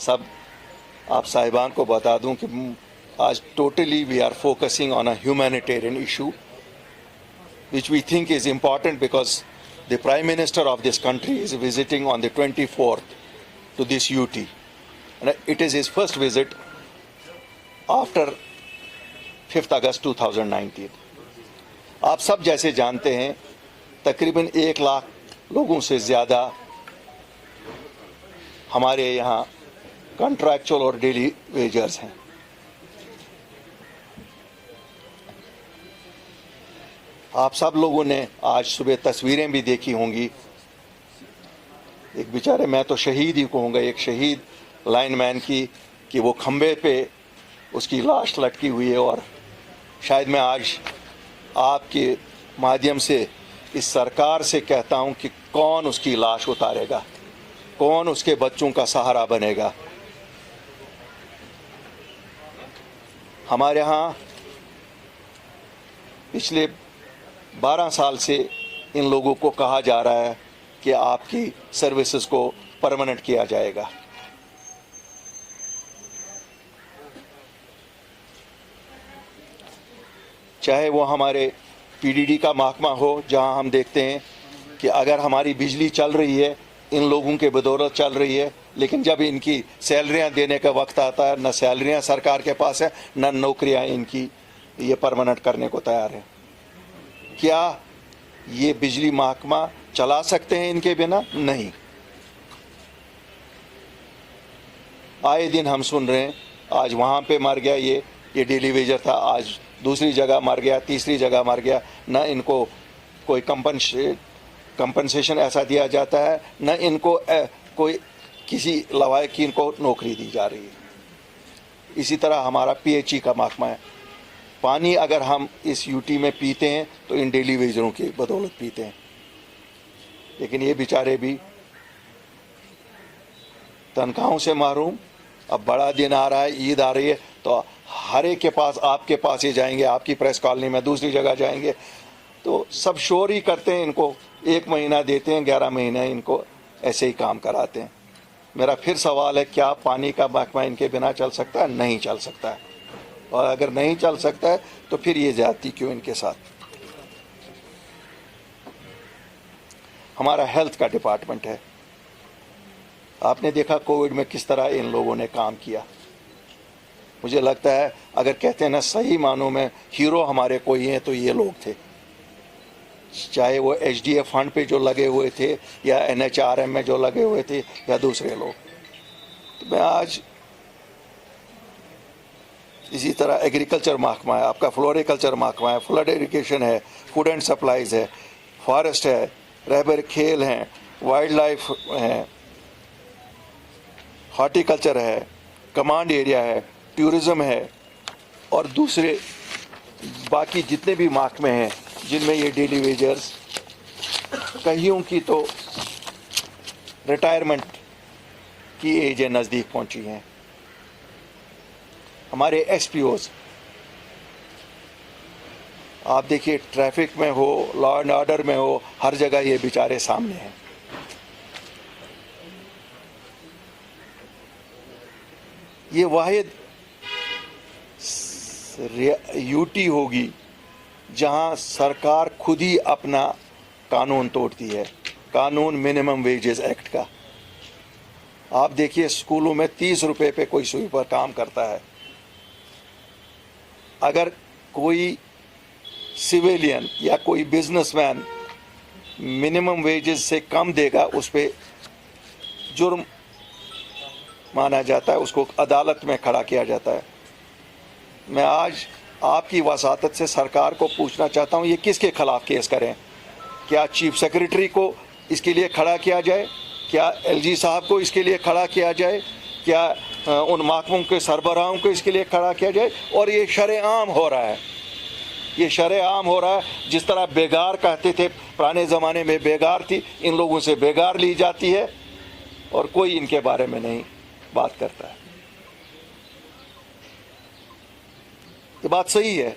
सब आप साहिबान को बता दूं कि आज totally we are focusing on a humanitarian issue which we think is important because the Prime Minister of this country is visiting on the 24th to this UT. And it is his first visit after 5th August 2019. आप सब जैसे जानते हैं तकरीबन 1 लाख लोगों से ज़्यादा हमारे यहाँ कॉन्ट्रैक्चुअल और डेली वेजर्स हैं। आप सब लोगों ने आज सुबह तस्वीरें भी देखी होंगी। एक बेचारे, मैं तो शहीद ही कहूँगा, एक शहीद लाइनमैन की कि वो खंबे पे उसकी लाश लटकी हुई है। और शायद मैं आज आपके माध्यम से इस सरकार से कहता हूँ कि कौन उसकी लाश उतारेगा, कौन उसके बच्चों का सहारा बनेगा। हमारे यहाँ पिछले 12 साल से इन लोगों को कहा जा रहा है कि आपकी सर्विसेज को परमानेंट किया जाएगा। चाहे वो हमारे पीडीडी का महकमा हो, जहां हम देखते हैं कि अगर हमारी बिजली चल रही है इन लोगों के बदौलत चल रही है, लेकिन जब इनकी सैलरियां देने का वक्त आता है, न सैलरियां सरकार के पास है, न नौकरियां इनकी ये परमानेंट करने को तैयार है। क्या ये बिजली महकमा चला सकते हैं इनके बिना? नहीं। आए दिन हम सुन रहे हैं, आज वहाँ पे मर गया ये डेली वेजर था, आज दूसरी जगह मर गया, तीसरी जगह मर गया। न इनको कोई कंपनसेशन ऐसा दिया जाता है, न इनको कोई किसी लवायक की इनको नौकरी दी जा रही है। इसी तरह हमारा पीएचई का महकमा है। पानी अगर हम इस यूटी में पीते हैं तो इन डेली वेजरों की बदौलत पीते हैं, लेकिन ये बेचारे भी तनख्वाहों से महरूम। अब बड़ा दिन आ रहा है, ईद आ रही है, तो हर एक के पास, आपके पास ही जाएंगे, आपकी प्रेस कॉलोनी में, दूसरी जगह जाएंगे, तो सब शोर ही करते हैं। इनको 1 महीना देते हैं, 11 महीने इनको ऐसे ही काम कराते हैं। मेरा फिर सवाल है, क्या पानी का महकमा इनके बिना चल सकता है? नहीं चल सकता है। और अगर नहीं चल सकता है तो फिर ये ज्यादती क्यों इनके साथ? हमारा हेल्थ का डिपार्टमेंट है। आपने देखा कोविड में किस तरह इन लोगों ने काम किया। मुझे लगता है अगर कहते हैं ना सही मानों में हीरो हमारे कोई हैं तो ये लोग थे। चाहे वो एचडीएफ फंड पे जो लगे हुए थे, या एनएचआरएम में जो लगे हुए थे, या दूसरे लोग। तो मैं आज इसी तरह एग्रीकल्चर महकमा है, आपका फ्लोरिकल्चर महकमा है, फ्लड इरिगेशन है, फूड एंड सप्लाईज है, फॉरेस्ट है, रहबर खेल हैं, वाइल्ड लाइफ है, हॉर्टिकल्चर है, कमांड एरिया है, टूरिज्म है, और दूसरे बाकी जितने भी महकमे हैं जिनमें ये डेली वेजर्स, कईयों की तो रिटायरमेंट की एज नज़दीक पहुंची हैं। हमारे एसपीओज, आप देखिए ट्रैफिक में हो, लॉ एंड ऑर्डर में हो, हर जगह ये बेचारे सामने हैं। ये वाहिद यूटी होगी जहां सरकार खुद ही अपना कानून तोड़ती है, कानून मिनिमम वेजेस एक्ट का। आप देखिए स्कूलों में 30 रुपए पे कोई स्वीपर काम करता है। अगर कोई सिविलियन या कोई बिजनेसमैन मिनिमम वेजेस से कम देगा, उस पर जुर्म माना जाता है, उसको अदालत में खड़ा किया जाता है। मैं आज आपकी वसातत से सरकार को पूछना चाहता हूँ, ये किसके खिलाफ केस करें? क्या चीफ सेक्रेटरी को इसके लिए खड़ा किया जाए? क्या एलजी साहब को इसके लिए खड़ा किया जाए? क्या उन महकमों के सरबराहों को इसके लिए खड़ा किया जाए? और ये शरेआम हो रहा है, ये शरेआम हो रहा है। जिस तरह बेगार कहते थे पुराने ज़माने में, बेगार थी, इन लोगों से बेगार ली जाती है और कोई इनके बारे में नहीं बात करता है। ये बात सही है।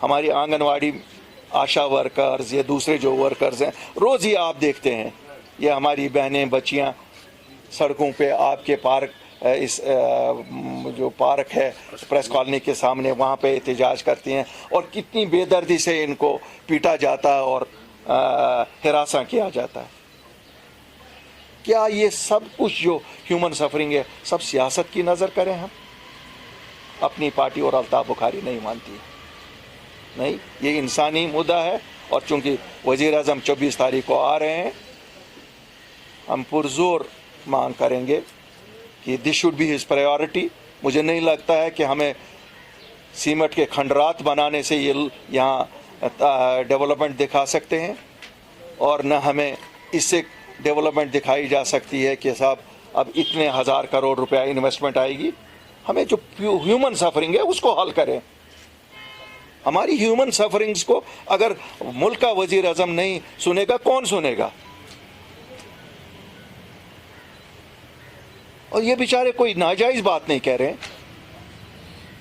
हमारी आंगनवाड़ी आशा वर्कर्स या दूसरे जो वर्कर्स हैं, रोज़ ही आप देखते हैं ये हमारी बहनें बच्चियां सड़कों पे आपके पार्क इस जो पार्क है प्रेस कॉलोनी के सामने, वहाँ पे एहतजाज करती हैं, और कितनी बेदर्दी से इनको पीटा जाता है और हिरासा किया जाता है। क्या ये सब कुछ जो ह्यूमन सफरिंग है सब सियासत की नज़र करें हम? अपनी पार्टी और अल्ताफ बुखारी नहीं मानती, नहीं, ये इंसानी मुद्दा है। और चूंकि वज़ीर आज़म 24 तारीख को आ रहे हैं, हम पुरजोर मांग करेंगे कि this should be his priority. मुझे नहीं लगता है कि हमें सीमेंट के खंडरात बनाने से ये यहाँ डेवलपमेंट दिखा सकते हैं, और न हमें इससे डेवलपमेंट दिखाई जा सकती है कि साहब अब इतने 1000 करोड़ रुपया इन्वेस्टमेंट आएगी। हमें जो ह्यूमन सफरिंग है उसको हल करें। हमारी ह्यूमन सफरिंग्स को अगर मुल्क का वजीर आज़म नहीं सुनेगा, कौन सुनेगा? और ये बेचारे कोई नाजायज बात नहीं कह रहे हैं,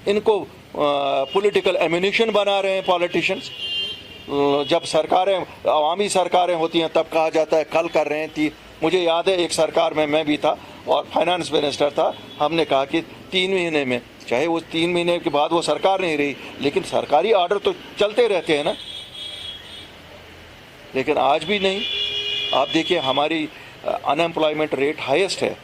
इनको पॉलिटिकल एम्यूनिशन बना रहे हैं पॉलिटिशियंस। जब सरकारें, अवामी सरकारें होती हैं, तब कहा जाता है कल कर रहे हैं। मुझे याद है एक सरकार में मैं भी था और फाइनेंस मिनिस्टर था, हमने कहा कि 3 महीने में, चाहे वो 3 महीने के बाद वो सरकार नहीं रही, लेकिन सरकारी ऑर्डर तो चलते रहते हैं ना। लेकिन आज भी नहीं। आप देखिए हमारी अनएम्प्लॉयमेंट रेट हाईएस्ट है,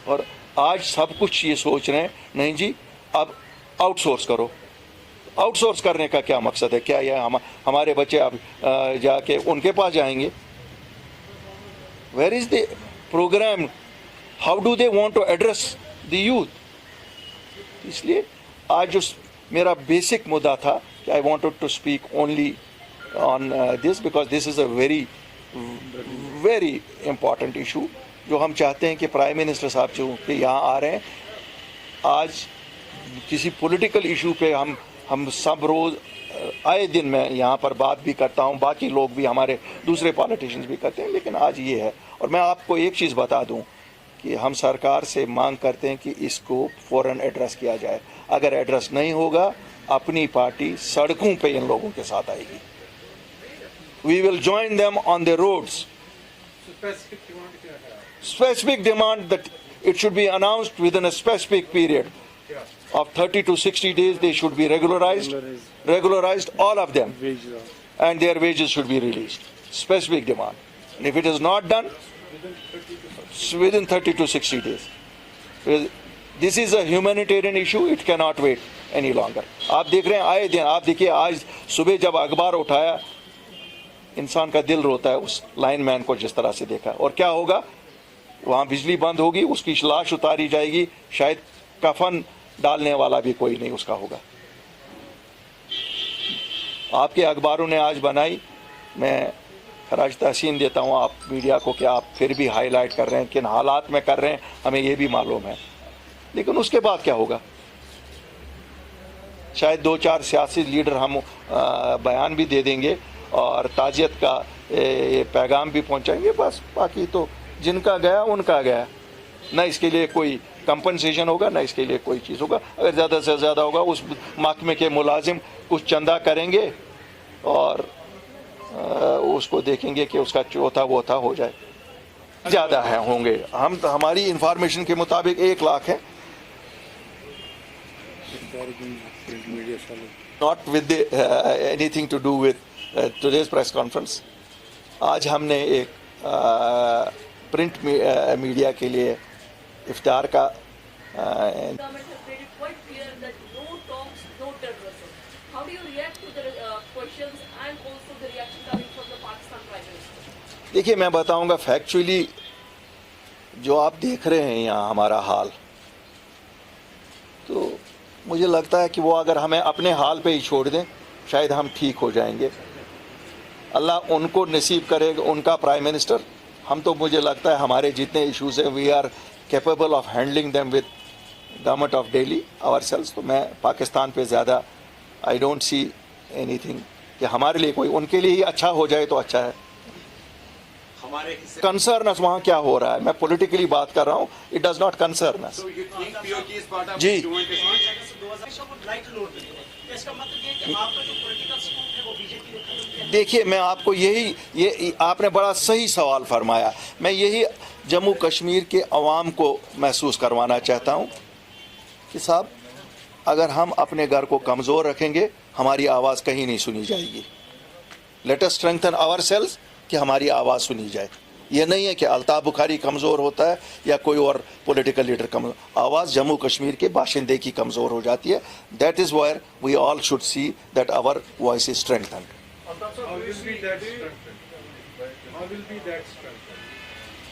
और आज सब कुछ ये सोच रहे हैं नहीं जी अब आउटसोर्स करो। आउटसोर्स करने का क्या मकसद है? क्या यह हमारे बच्चे अब जाके उनके पास जाएंगे? Where is the programme? How do they want to address the youth? इसलिए आज जो मेरा बेसिक मुद्दा था कि I wanted to speak only on this, because this is a very very important issue, जो हम चाहते हैं कि प्राइम मिनिस्टर साहब जो कि यहाँ आ रहे हैं, आज किसी पॉलिटिकल इशू पे हम सब रोज़ आए दिन मैं यहाँ पर बात भी करता हूँ, बाकी लोग भी, हमारे दूसरे पॉलिटिशियंस भी करते हैं, लेकिन आज ये है। और मैं आपको एक चीज़ बता दूँ कि हम सरकार से मांग करते हैं कि इसको फ़ौरन एड्रेस किया जाए। अगर एड्रेस नहीं होगा, अपनी पार्टी सड़कों पे इन लोगों के साथ आएगी। We will join them on the roads. Specific demand that it should be announced within a specific period of 30 to 60 days. They should be regularized, all of them, and their wages should be released. Specific demand. And if it is not done within 30 to 60 days, this is a humanitarian issue. It cannot wait any longer. आप देख रहे हैं आए दिन, आप देखिए आज सुबह जब अखबार उठाया, इंसान का दिल रोता है उस लाइनमैन को जिस तरह से देखा। और क्या होगा? वहाँ बिजली बंद होगी, उसकी लाश उतारी जाएगी, शायद कफन डालने वाला भी कोई नहीं उसका होगा। आपके अखबारों ने आज बनाई, मैं खराज तहसीन देता हूँ आप मीडिया को कि आप फिर भी हाईलाइट कर रहे हैं, किन हालात में कर रहे हैं हमें ये भी मालूम है, लेकिन उसके बाद क्या होगा? शायद 2-4 सियासी लीडर हम बयान भी दे देंगे और ताजियत का पैगाम भी पहुंचाएंगे, बस। बाकी तो जिनका गया उनका गया, ना इसके लिए कोई कंपनसेशन होगा, ना इसके लिए कोई चीज़ होगा। अगर ज़्यादा से ज़्यादा होगा, उस महकमे के मुलाजिम कुछ चंदा करेंगे और उसको देखेंगे कि उसका चौथा वोथा हो जाए। ज़्यादा है होंगे, हमारी इंफॉर्मेशन के मुताबिक 1 लाख है। Not with anything to do with today's press conference. आज हमने एक प्रिंट मीडिया के लिए इफ्तार का देखिए, मैं बताऊंगा फैक्चुअली जो आप देख रहे हैं यहाँ हमारा हाल, तो मुझे लगता है कि वो अगर हमें अपने हाल पे ही छोड़ दें शायद हम ठीक हो जाएंगे। अल्लाह उनको नसीब करेगा, उनका प्राइम मिनिस्टर। हम तो मुझे लगता है हमारे जितने इश्यूज़ हैं we are capable of handling them with government of Delhi ourselves. तो मैं पाकिस्तान पे ज़्यादा आई डोंट सी एनीथिंग कि हमारे लिए कोई, उनके लिए ही अच्छा हो जाए तो अच्छा है। कंसर्न अस वहाँ क्या हो रहा है, मैं पॉलिटिकली बात कर रहा हूँ, इट डज नॉट कंसर्न अस। जी, देखिए मैं आपको ये आपने बड़ा सही सवाल फरमाया। मैं यही जम्मू कश्मीर के अवाम को महसूस करवाना चाहता हूँ कि साहब, अगर हम अपने घर को कमज़ोर रखेंगे हमारी आवाज़ कहीं नहीं सुनी जाएगी। लेट अस स्ट्रेंथन आवरसेल्व्स कि हमारी आवाज़ सुनी जाए। ये नहीं है कि अल्ताफ़ बुखारी कमज़ोर होता है या कोई और पॉलिटिकल लीडर कमज़ोर, आवाज़ जम्मू कश्मीर के बाशिंदे की कमज़ोर हो जाती है। That is where we all should see that our voice is strengthen.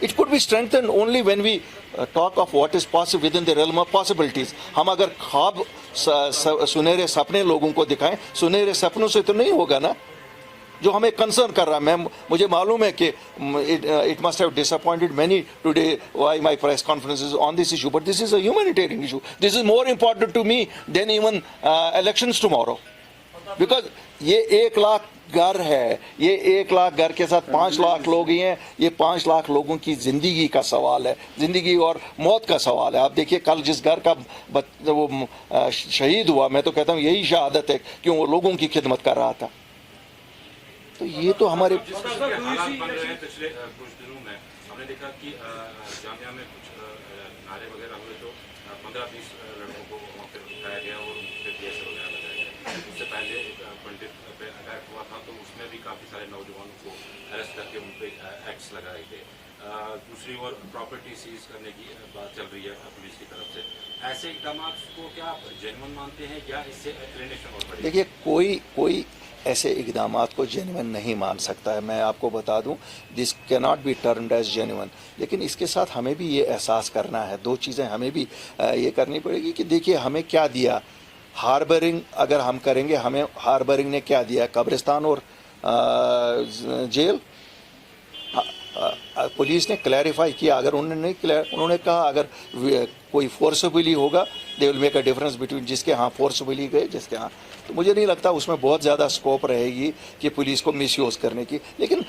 It could be strengthened only when we talk of what is possible within the realm of possibilities. हम अगर ख्वाब सुनहरे सपने लोगों को दिखाएं, सुनहरे सपनों से तो नहीं होगा ना। जो हमें कंसर्न कर रहा है, मुझे मालूम है कि it must have disappointed many today why my press conference is on this issue, but this is a humanitarian issue. This is more important to me than even elections tomorrow. Because ये 1 लाख घर है, ये 1 लाख घर के साथ 5 लाख लोग ही हैं। ये 5 लाख लोगों की ज़िंदगी का सवाल है, ज़िंदगी और मौत का सवाल है। आप देखिए कल जिस घर का वो शहीद हुआ, मैं तो कहता हूँ यही शहादत है क्यों वो लोगों की खिदमत कर रहा था। तो ये तो हमारे पिछले कुछ दिनों में हमने देखा कि जामिया में कुछ नारे वगैरह हुए, तो 15-20 लड़कों को वहाँ पे उठाया गया और उन पर केस वगैरह लगाया गया। उससे पहले पंडित पे अटैक हुआ था, तो उसमें भी काफ़ी सारे नौजवानों को अरेस्ट करके उन पर एक्ट्स लगाए गए। दूसरी ओर प्रॉपर्टी सीज करने की बात चल रही है पुलिस की तरफ से। ऐसे इकदाम को क्या आप जेन्युइन मानते हैं या इससे एलिनेशन और बढ़ेगी? देखिए, कोई ऐसे इकदामात को जेन्युइन नहीं मान सकता है। मैं आपको बता दूं, this can not be termed as genuine. लेकिन इसके साथ हमें भी ये एहसास करना है, 2 चीज़ें हमें भी ये करनी पड़ेगी कि देखिए हमें क्या दिया। हार्बरिंग अगर हम करेंगे, हमें हार्बरिंग ने क्या दिया? कब्रिस्तान और जेल। पुलिस ने क्लैरिफाई किया, अगर उन्होंने कहा अगर कोई फोर्सबली होगा they will make a difference between जिसके हाँ फोर्सबली गए, जिसके हाँ। तो मुझे नहीं लगता उसमें बहुत ज़्यादा स्कोप रहेगी कि पुलिस को मिसयूज़ करने की। लेकिन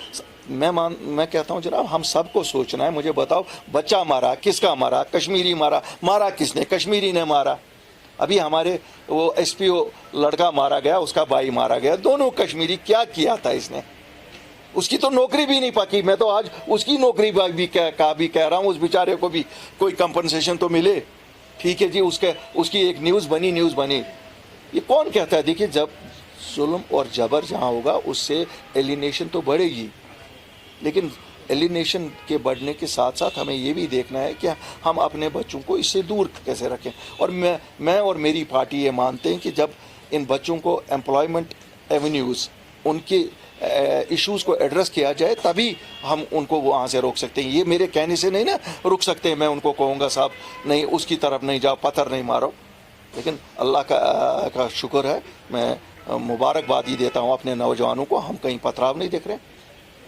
मैं कहता हूँ जनाब, हम सबको सोचना है। मुझे बताओ, बच्चा मारा किसका मारा? कश्मीरी मारा किसने? कश्मीरी ने मारा। अभी हमारे वो SPO लड़का मारा गया, उसका भाई मारा गया, दोनों कश्मीरी। क्या किया था इसने? उसकी तो नौकरी भी नहीं पकी। मैं तो आज उसकी नौकरी भी कह रहा हूँ, उस बेचारे को भी कोई कंपनसेशन तो मिले। ठीक है जी, उसकी एक न्यूज़ बनी। ये कौन कहता है? देखिए, जब जुल्म और जबर जहाँ होगा उससे एलिनेशन तो बढ़ेगी, लेकिन एलिनेशन के बढ़ने के साथ साथ हमें ये भी देखना है कि हम अपने बच्चों को इससे दूर कैसे रखें। और मैं और मेरी पार्टी ये मानते हैं कि जब इन बच्चों को एम्प्लॉयमेंट एवेन्यूज़, उनके इश्यूज़ को एड्रेस किया जाए, तभी हम उनको वहाँ से रोक सकते हैं। ये मेरे कहने से नहीं ना रुक सकते। मैं उनको कहूँगा साहब नहीं, उसकी तरफ नहीं जाओ, पत्थर नहीं मारो। लेकिन अल्लाह का शुक्र है, मैं मुबारकबाद देता हूँ अपने नौजवानों को, हम कहीं पथराव नहीं देख रहे।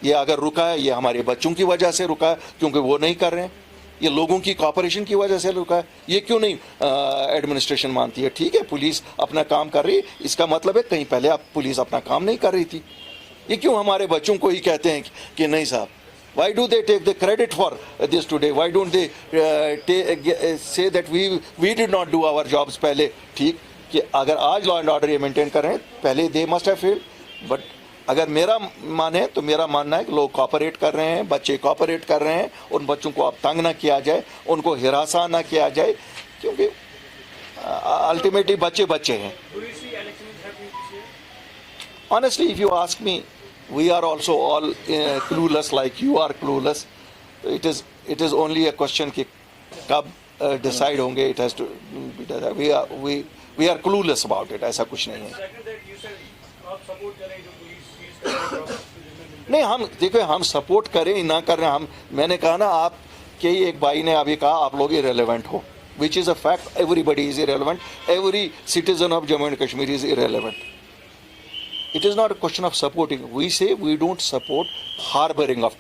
ये अगर रुका है, ये हमारे बच्चों की वजह से रुका है, क्योंकि वो नहीं कर रहे हैं। ये लोगों की कॉपरेशन की वजह से रुका है। ये क्यों नहीं एडमिनिस्ट्रेशन मानती है? ठीक है, पुलिस अपना काम कर रही है, इसका मतलब है कहीं पहले आप पुलिस अपना काम नहीं कर रही थी। ये क्यों हमारे बच्चों को ही कहते हैं कि नहीं साहब? Why do they take the credit for this today? Why don't they say that we did not do our jobs पहले? ठीक कि अगर आज लॉ एंड ऑर्डर ये मेंटेन कर रहे हैं, पहले they must have failed. But अगर मेरा माने तो मेरा मानना है कि लोग कॉपरेट कर रहे हैं, बच्चे कॉपरेट कर रहे हैं। उन बच्चों को अब तंग ना किया जाए, उनको हिरासा ना किया जाए, क्योंकि अल्टीमेटली बच्चे हैं। Honestly, if you ask me, we are also all clueless like you are clueless. It is only a question कि कब decide होंगे. It has to be decided. We are clueless about it. ऐसा कुछ नहीं है। नहीं, हम देखो, हम सपोर्ट करें ना करें, मैंने कहा ना, आप के एक भाई ने अभी कहा आप लोग irrelevant हो, which is a fact. Everybody is irrelevant. Every citizen of Jammu and Kashmir is irrelevant. It is not a question of supporting. We say we don't support harboring of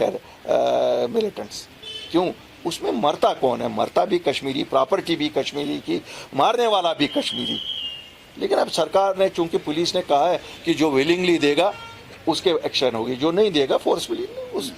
militants. क्यों? उसमें मरता कौन है? मरता भी Kashmiri, property भी कश्मीरी की, मारने वाला भी कश्मीरी। लेकिन अब सरकार ने, चूंकि पुलिस ने कहा है कि जो विलिंगली देगा उसके एक्शन होगी, जो नहीं देगा फोर्सफुली उस